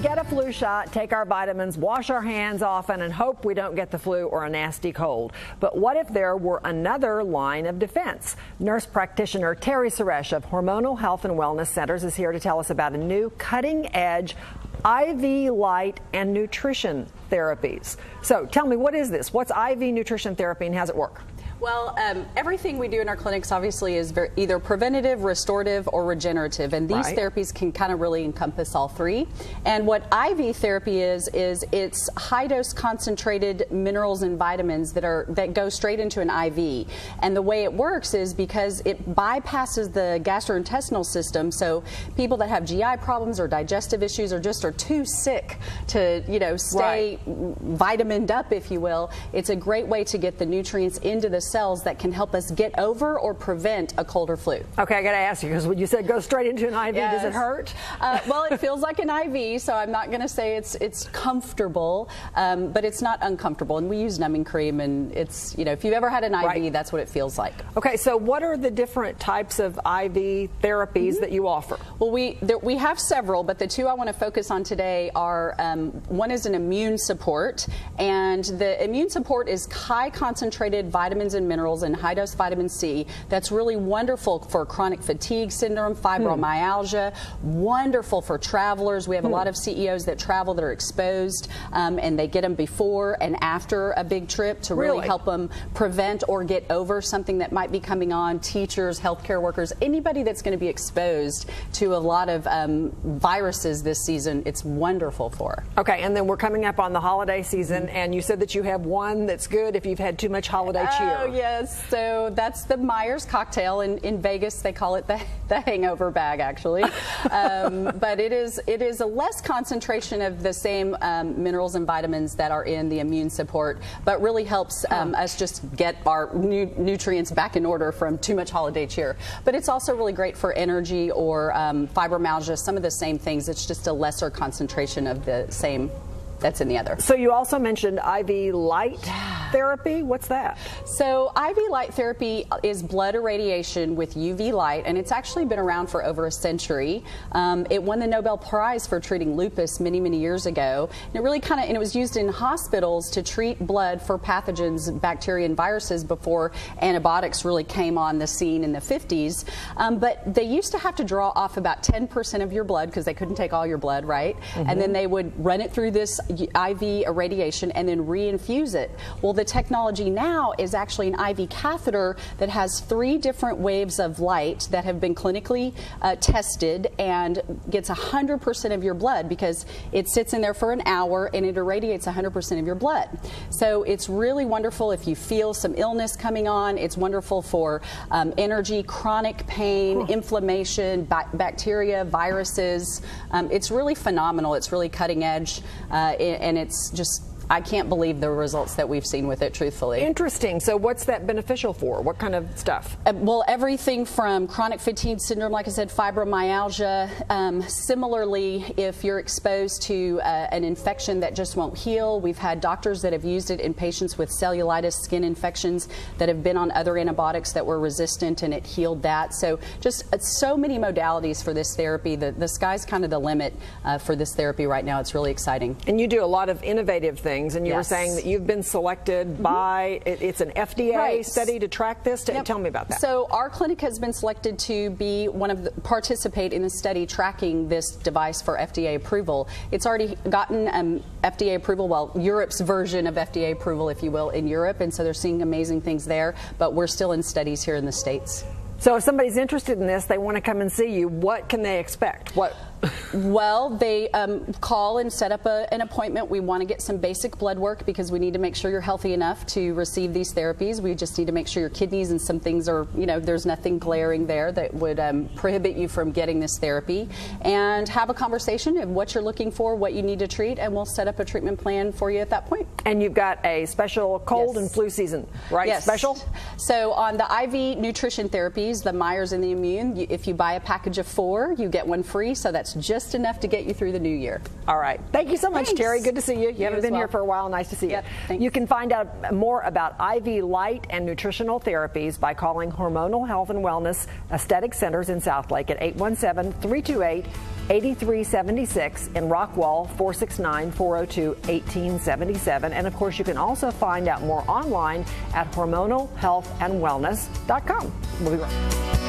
get a flu shot, take our vitamins, wash our hands often, and hope we don't get the flu or a nasty cold. But what if there were another line of defense? Nurse practitioner Terry Suresh of Hormonal Health and Wellness Centers is here to tell us about a new cutting-edge IV light and nutrition therapies. So tell me, what is this? What's IV nutrition therapy and how does it work? Well, everything we do in our clinics obviously is either preventative, restorative, or regenerative, and these therapies can kind of really encompass all three. And what IV therapy is it's high-dose concentrated minerals and vitamins that go straight into an IV. And the way it works is because it bypasses the gastrointestinal system, so people that have GI problems or digestive issues or just are too sick to, stay vitamined up, if you will, it's a great way to get the nutrients into the cells that can help us get over or prevent a cold or flu. Okay, I got to ask you, because when you said go straight into an IV, yes. Does it hurt? Well, it feels like an IV, so I'm not going to say it's comfortable, but it's not uncomfortable. And we use numbing cream, and it's, if you've ever had an IV, that's what it feels like. Okay, so what are the different types of IV therapies that you offer? Well, we have several, but the two I want to focus on today are, one is an immune support, and the immune support is high concentrated vitamins and minerals and high dose vitamin C. That's really wonderful for chronic fatigue syndrome, fibromyalgia, wonderful for travelers. We have a lot of CEOs that travel that are exposed, and they get them before and after a big trip to really help them prevent or get over something that might be coming on. Teachers, healthcare workers, anybody that's going to be exposed to a lot of viruses this season, it's wonderful for. Okay, and then we're coming up on the holiday season, and you said that you have one that's good if you've had too much holiday cheer. Oh, yes. So that's the Myers cocktail. In Vegas, they call it the hangover bag, actually. But it is a less concentration of the same minerals and vitamins that are in the immune support, but really helps us just get our nutrients back in order from too much holiday cheer. But it's also really great for energy or fibromyalgia, some of the same things. It's just a lesser concentration of the same that's in the other. So you also mentioned IV light therapy. What's that? So IV light therapy is blood irradiation with UV light, and it's actually been around for over a century. It won the Nobel Prize for treating lupus many, many years ago. And it really and it was used in hospitals to treat blood for pathogens, bacteria and viruses before antibiotics really came on the scene in the 50s. But they used to have to draw off about 10% of your blood because they couldn't take all your blood, right? And then they would run it through this IV irradiation and then reinfuse it. Well, the technology now is actually an IV catheter that has 3 different waves of light that have been clinically tested and gets 100% of your blood because it sits in there for an hour and it irradiates 100% of your blood. So it's really wonderful if you feel some illness coming on. It's wonderful for energy, chronic pain, inflammation, bacteria, viruses. It's really phenomenal. It's really cutting edge. And it's just, I can't believe the results that we've seen with it, truthfully. Interesting. So what's that beneficial for? What kind of stuff? Well, everything from chronic fatigue syndrome, like I said, fibromyalgia. Similarly, if you're exposed to an infection that just won't heal, we've had doctors that have used it in patients with cellulitis, skin infections that have been on other antibiotics that were resistant, and it healed that. So just so many modalities for this therapy. The sky's kind of the limit for this therapy right now. It's really exciting. And you do a lot of innovative things. And you were saying that you've been selected by, it's an FDA study to track this? Tell me about that. So our clinic has been selected to be participate in the study tracking this device for FDA approval. It's already gotten FDA approval, well, Europe's version of FDA approval, if you will, in Europe. And so they're seeing amazing things there. But we're still in studies here in the States. So if somebody's interested in this, they want to come and see you, what can they expect? Well, they call and set up an appointment. We want to get some basic blood work because we need to make sure you're healthy enough to receive these therapies. We just need to make sure your kidneys and some things are, there's nothing glaring there that would prohibit you from getting this therapy. And have a conversation of what you're looking for, what you need to treat, and we'll set up a treatment plan for you at that point. And you've got a special cold and flu season, right? Yes. Special? So on the IV nutrition therapies, the Myers and the Immune, if you buy a package of 4, you get one free. So that's just enough to get you through the new year. All right. Thank you so much, Terry. Good to see you. You haven't been here for a while. Nice to see you. Thanks. You can find out more about IV light and nutritional therapies by calling Hormonal Health and Wellness Aesthetic Centers in Southlake at 817-328 8376 in Rockwall, 469-402-1877. And of course, you can also find out more online at hormonalhealthandwellness.com. We'll be right back.